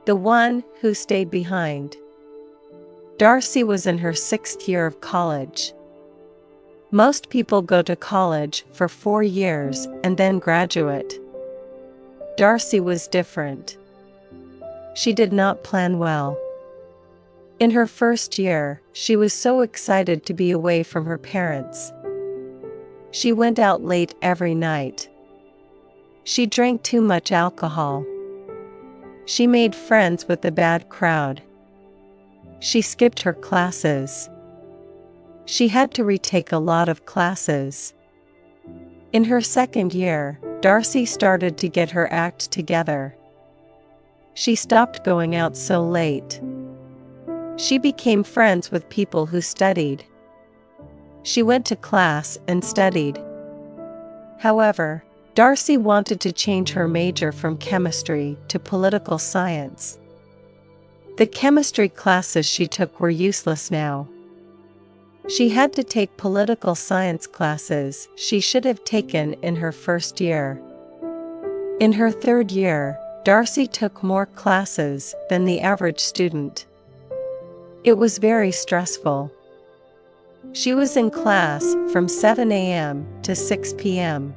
The one who stayed behind. Darcy was in her 6th year of college. Most people go to college for 4 years and then graduate. Darcy was different. She did not plan well. In her first year, she was so excited to be away from her parents. She went out late every night. She drank too much alcohol. She made friends with the bad crowd. She skipped her classes. She had to retake a lot of classes. In her 2nd year, Darcy started to get her act together. She stopped going out so late. She became friends with people who studied. She went to class and studied. However, Darcy wanted to change her major from chemistry to political science. The chemistry classes she took were useless now. She had to take political science classes she should have taken in her 1st year. In her 3rd year, Darcy took more classes than the average student. It was very stressful. She was in class from 7 a.m. to 6 p.m.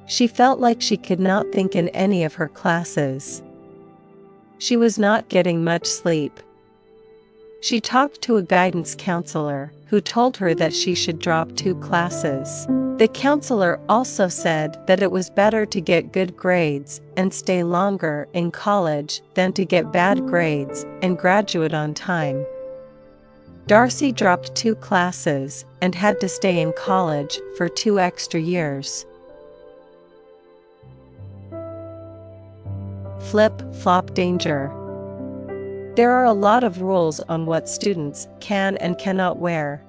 She felt like she could not think in any of her classes. She was not getting much sleep. She talked to a guidance counselor who told her that she should drop 2 classes. The counselor also said that it was better to get good grades and stay longer in college than to get bad grades and graduate on time. Darcy dropped 2 classes and had to stay in college for 2 extra years. Flip-flop danger. There are a lot of rules on what students can and cannot wear.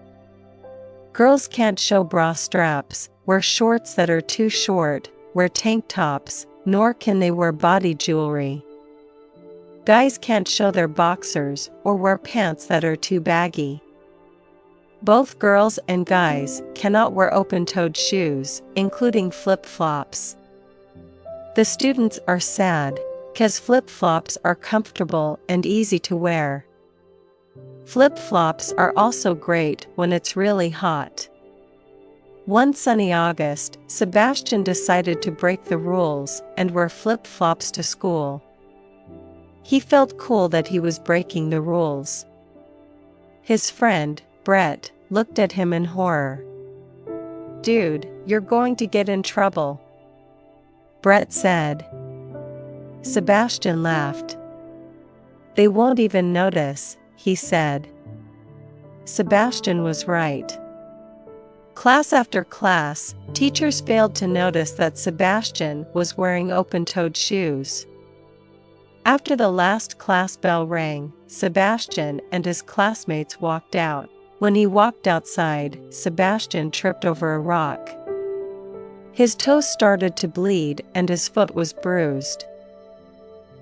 Girls can't show bra straps, wear shorts that are too short, wear tank tops, nor can they wear body jewelry. Guys can't show their boxers or wear pants that are too baggy. Both girls and guys cannot wear open-toed shoes, including flip-flops. The students are sad, because flip-flops are comfortable and easy to wear. Flip-flops are also great when it's really hot. One sunny August, Sebastian decided to break the rules and wear flip-flops to school. He felt cool that he was breaking the rules. His friend, Brett, looked at him in horror. "Dude, you're going to get in trouble," Brett said. Sebastian laughed. "They won't even notice," he said. Sebastian was right. Class after class, teachers failed to notice that Sebastian was wearing open-toed shoes. After the last class bell rang, Sebastian and his classmates walked out. When he walked outside, Sebastian tripped over a rock. His toes started to bleed and his foot was bruised.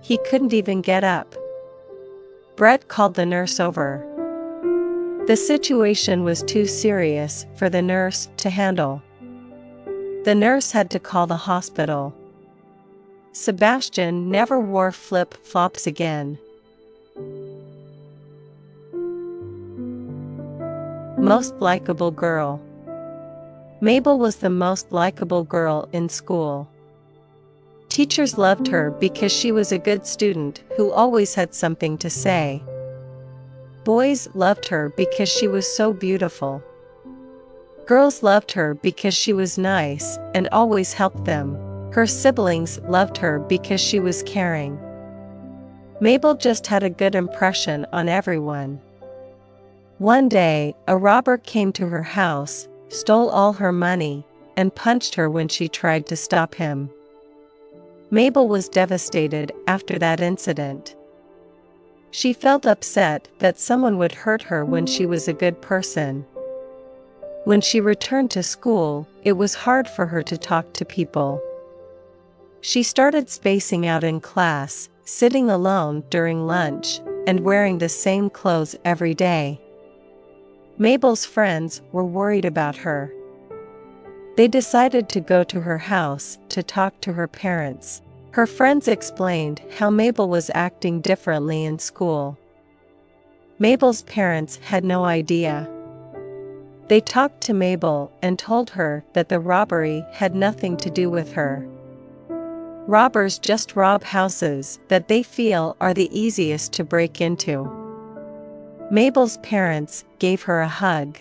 He couldn't even get up. Brett called the nurse over. The situation was too serious for the nurse to handle. The nurse had to call the hospital. Sebastian never wore flip-flops again. Most likable girl. Mabel was the most likable girl in school. Teachers loved her because she was a good student who always had something to say. Boys loved her because she was so beautiful. Girls loved her because she was nice and always helped them. Her siblings loved her because she was caring. Mabel just had a good impression on everyone. One day, a robber came to her house, stole all her money, and punched her when she tried to stop him. Mabel was devastated after that incident. She felt upset that someone would hurt her when she was a good person. When she returned to school, it was hard for her to talk to people. She started spacing out in class, sitting alone during lunch, and wearing the same clothes every day. Mabel's friends were worried about her. They decided to go to her house to talk to her parents. Her friends explained how Mabel was acting differently in school. Mabel's parents had no idea. They talked to Mabel and told her that the robbery had nothing to do with her. Robbers just rob houses that they feel are the easiest to break into. Mabel's parents gave her a hug.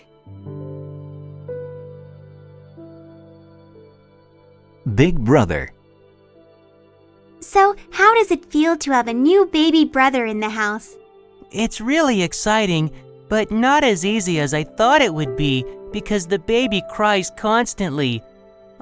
Big brother. So, how does it feel to have a new baby brother in the house? It's really exciting, but not as easy as I thought it would be because the baby cries constantly.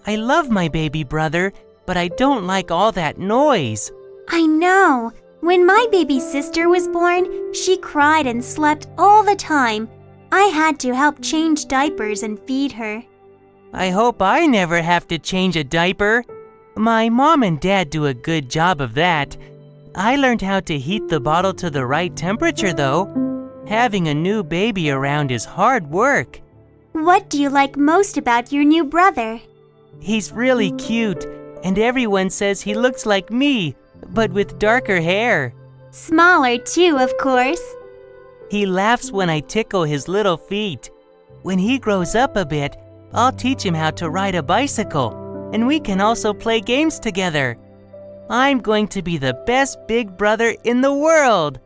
I love my baby brother, but I don't like all that noise. I know. When my baby sister was born, she cried and slept all the time. I had to help change diapers and feed her. I hope I never have to change a diaper. My mom and dad do a good job of that. I learned how to heat the bottle to the right temperature, though. Having a new baby around is hard work. What do you like most about your new brother? He's really cute, and everyone says he looks like me, but with darker hair. Smaller too, of course. He laughs when I tickle his little feet. When he grows up a bit, I'll teach him how to ride a bicycle, and we can also play games together. I'm going to be the best big brother in the world.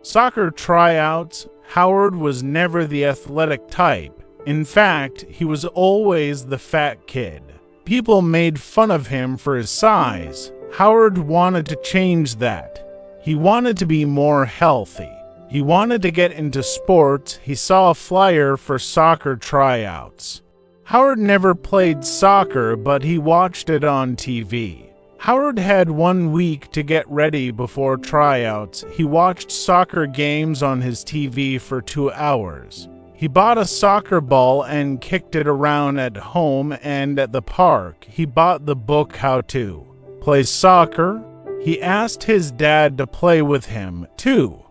Soccer tryouts, Howard was never the athletic type. In fact, he was always the fat kid. People made fun of him for his size. Howard wanted to change that. He wanted to be more healthy. He wanted to get into sports. He saw a flyer for soccer tryouts. Howard never played soccer, but he watched it on TV. Howard had 1 week to get ready before tryouts. He watched soccer games on his TV for 2 hours. He bought a soccer ball and kicked it around at home and at the park. He bought the book How to Play Soccer. He asked his dad to play with him, too.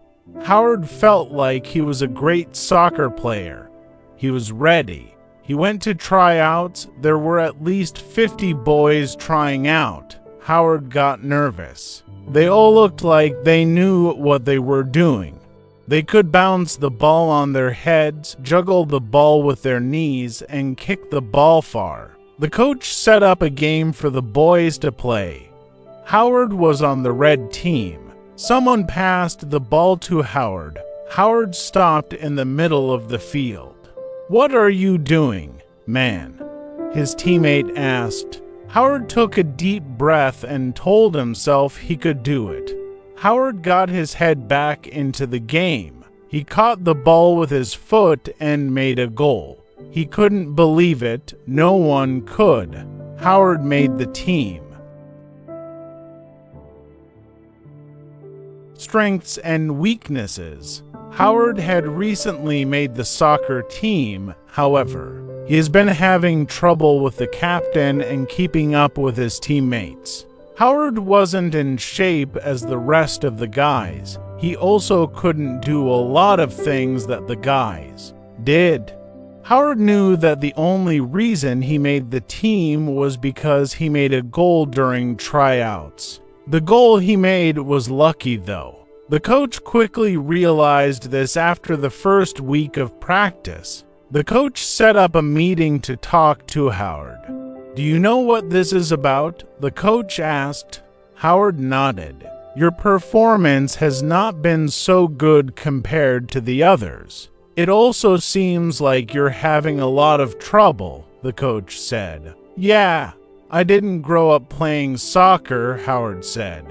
Howard felt like he was a great soccer player. He was ready. He went to tryouts. There were at least 50 boys trying out. Howard got nervous. They all looked like they knew what they were doing. They could bounce the ball on their heads, juggle the ball with their knees, and kick the ball far. The coach set up a game for the boys to play. Howard was on the red team. Someone passed the ball to Howard. Howard stopped in the middle of the field. "What are you doing, man?" his teammate asked. Howard took a deep breath and told himself he could do it. Howard got his head back into the game. He caught the ball with his foot and made a goal. He couldn't believe it. No one could. Howard made the team. Strengths and weaknesses. Howard had recently made the soccer team. However, he has been having trouble with the captain and keeping up with his teammates. Howard wasn't in shape as the rest of the guys. He also couldn't do a lot of things that the guys did. Howard knew that the only reason he made the team was because he made a goal during tryouts. The goal he made was lucky, though. The coach quickly realized this after the first week of practice. The coach set up a meeting to talk to Howard. "Do you know what this is about?" the coach asked. Howard nodded. "Your performance has not been so good compared to the others. It also seems like you're having a lot of trouble," the coach said. "Yeah, I didn't grow up playing soccer," Howard said.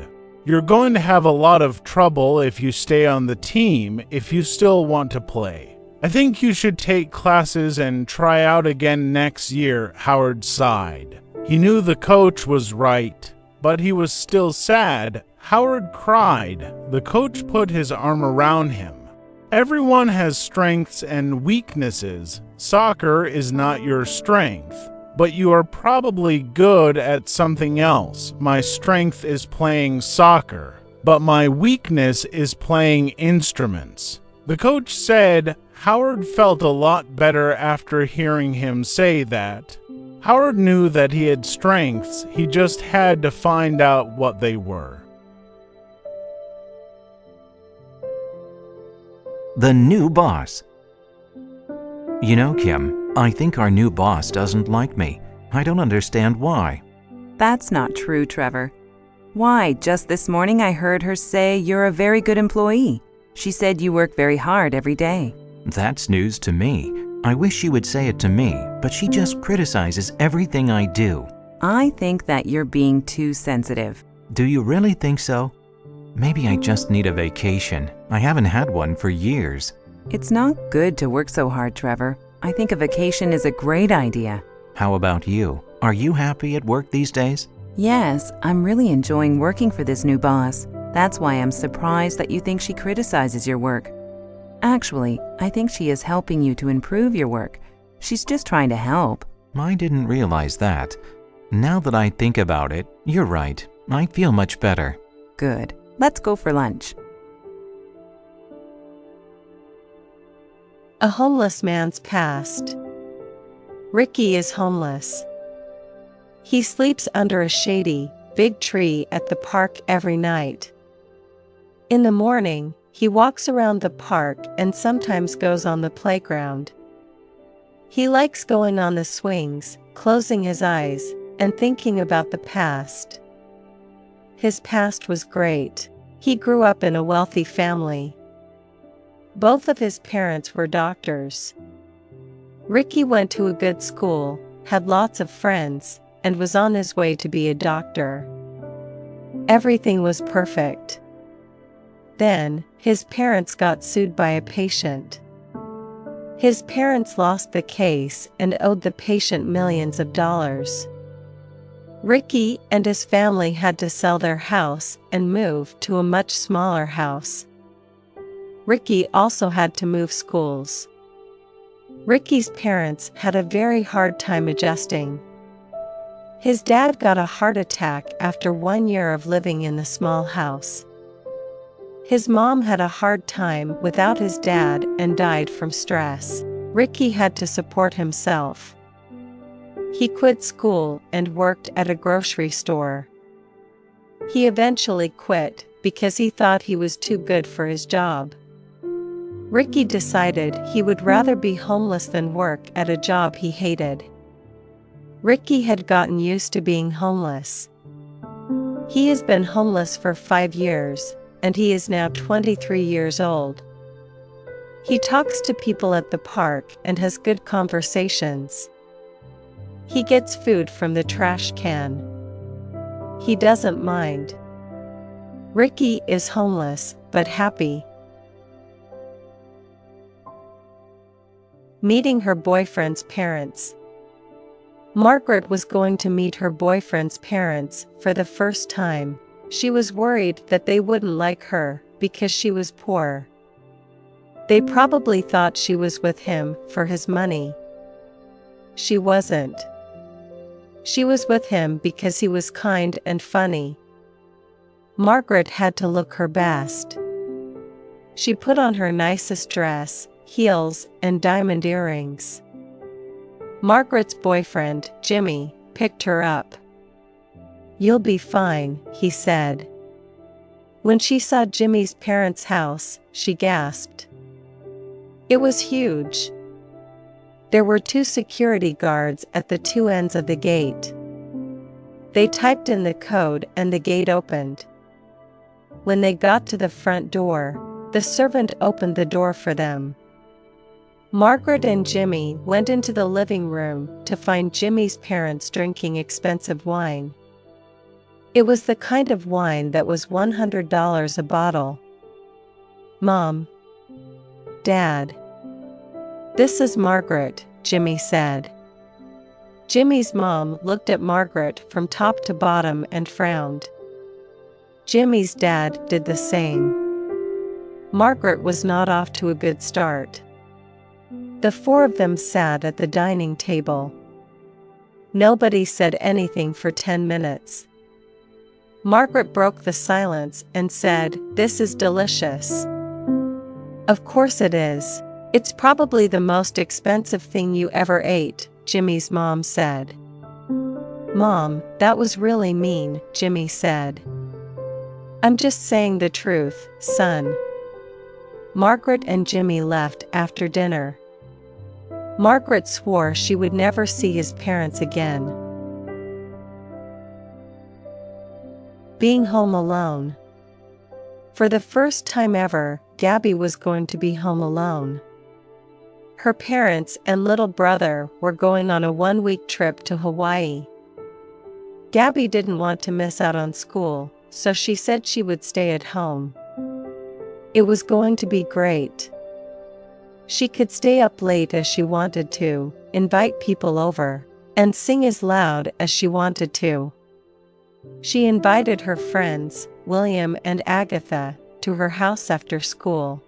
"You're going to have a lot of trouble if you stay on the team if you still want to play. I think you should take classes and try out again next year," Howard sighed. He knew the coach was right, but he was still sad. Howard cried. The coach put his arm around him. "Everyone has strengths and weaknesses. Soccer is not your strength, but you are probably good at something else. My strength is playing soccer, but my weakness is playing instruments," the coach said. Howard felt a lot better after hearing him say that. Howard knew that he had strengths, he just had to find out what they were. The new boss. You know, Kim, I think our new boss doesn't like me. I don't understand why. That's not true, Trevor. Why, just this morning I heard her say you're a very good employee. She said you work very hard every day. That's news to me. I wish she would say it to me, but she just criticizes everything I do. I think that you're being too sensitive. Do you really think so? Maybe I just need a vacation. I haven't had one for years. It's not good to work so hard, Trevor. I think a vacation is a great idea. How about you? Are you happy at work these days? Yes, I'm really enjoying working for this new boss. That's why I'm surprised that you think she criticizes your work. Actually, I think she is helping you to improve your work. She's just trying to help. I didn't realize that. Now that I think about it, you're right. I feel much better. Good. Let's go for lunch. A homeless man's past. Ricky is homeless. He sleeps under a shady, big tree at the park every night. In the morning, he walks around the park and sometimes goes on the playground. He likes going on the swings, closing his eyes, and thinking about the past. His past was great. He grew up in a wealthy family. Both of his parents were doctors. Ricky went to a good school, had lots of friends, and was on his way to be a doctor. Everything was perfect. Then, his parents got sued by a patient. His parents lost the case and owed the patient millions of dollars. Ricky and his family had to sell their house and move to a much smaller house. Ricky also had to move schools. Ricky's parents had a very hard time adjusting. His dad got a heart attack after 1 year of living in the small house. His mom had a hard time without his dad and died from stress. Ricky had to support himself. He quit school and worked at a grocery store. He eventually quit because he thought he was too good for his job. Ricky decided he would rather be homeless than work at a job he hated. Ricky had gotten used to being homeless. He has been homeless for 5 years, and he is now 23 years old. He talks to people at the park and has good conversations. He gets food from the trash can. He doesn't mind. Ricky is homeless, but happy. Meeting her boyfriend's parents. Margaret was going to meet her boyfriend's parents for the first time. She was worried that they wouldn't like her because she was poor. They probably thought she was with him for his money. She wasn't. She was with him because he was kind and funny. Margaret had to look her best. She put on her nicest dress, heels, and diamond earrings. Margaret's boyfriend, Jimmy, picked her up. "You'll be fine," he said. When she saw Jimmy's parents' house, she gasped. It was huge. There were 2 security guards at the 2 ends of the gate. They typed in the code and the gate opened. When they got to the front door, the servant opened the door for them. Margaret and Jimmy went into the living room to find Jimmy's parents drinking expensive wine. It was the kind of wine that was $100 a bottle. "Mom. Dad. This is Margaret," Jimmy said. Jimmy's mom looked at Margaret from top to bottom and frowned. Jimmy's dad did the same. Margaret was not off to a good start. The 4 of them sat at the dining table. Nobody said anything for 10 minutes. Margaret broke the silence and said, "This is delicious." "Of course it is. It's probably the most expensive thing you ever ate," Jimmy's mom said. "Mom, that was really mean," Jimmy said. "I'm just saying the truth, son." Margaret and Jimmy left after dinner. Margaret swore she would never see his parents again. Being home alone. For the first time ever, Gabby was going to be home alone. Her parents and little brother were going on a one-week trip to Hawaii. Gabby didn't want to miss out on school, so she said she would stay at home. It was going to be great. She could stay up late as she wanted to, invite people over, and sing as loud as she wanted to. She invited her friends, William and Agatha, to her house after school.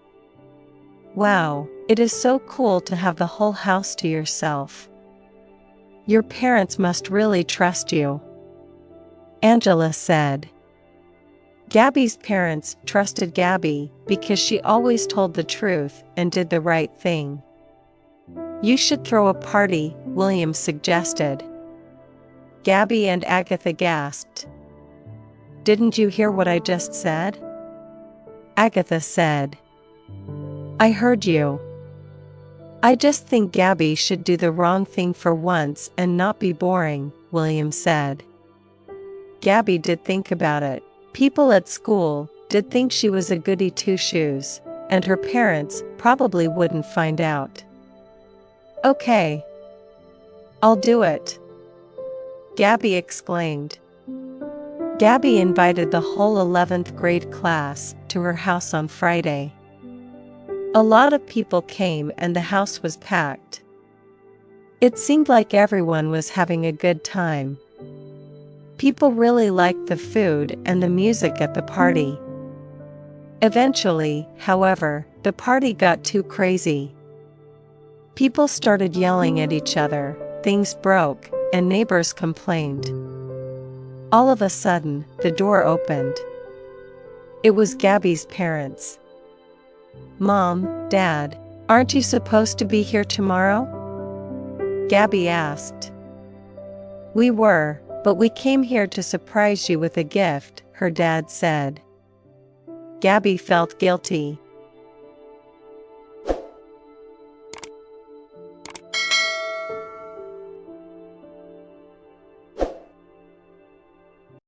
"Wow, it is so cool to have the whole house to yourself. Your parents must really trust you," Angela said. Gabby's parents trusted Gabby because she always told the truth and did the right thing. "You should throw a party," William suggested. Gabby and Agatha gasped. "Didn't you hear what I just said?" Agatha said. "I heard you. I just think Gabby should do the wrong thing for once and not be boring," William said. Gabby did think about it. People at school did think she was a goody two-shoes, and her parents probably wouldn't find out. "Okay. I'll do it," Gabby exclaimed. Gabby invited the whole 11th grade class to her house on Friday. A lot of people came and the house was packed. It seemed like everyone was having a good time. People really liked the food and the music at the party. Eventually, however, the party got too crazy. People started yelling at each other, things broke, and neighbors complained. All of a sudden, the door opened. It was Gabby's parents. "Mom, Dad, aren't you supposed to be here tomorrow?" Gabby asked. "We were, but we came here to surprise you with a gift," her dad said. Gabby felt guilty.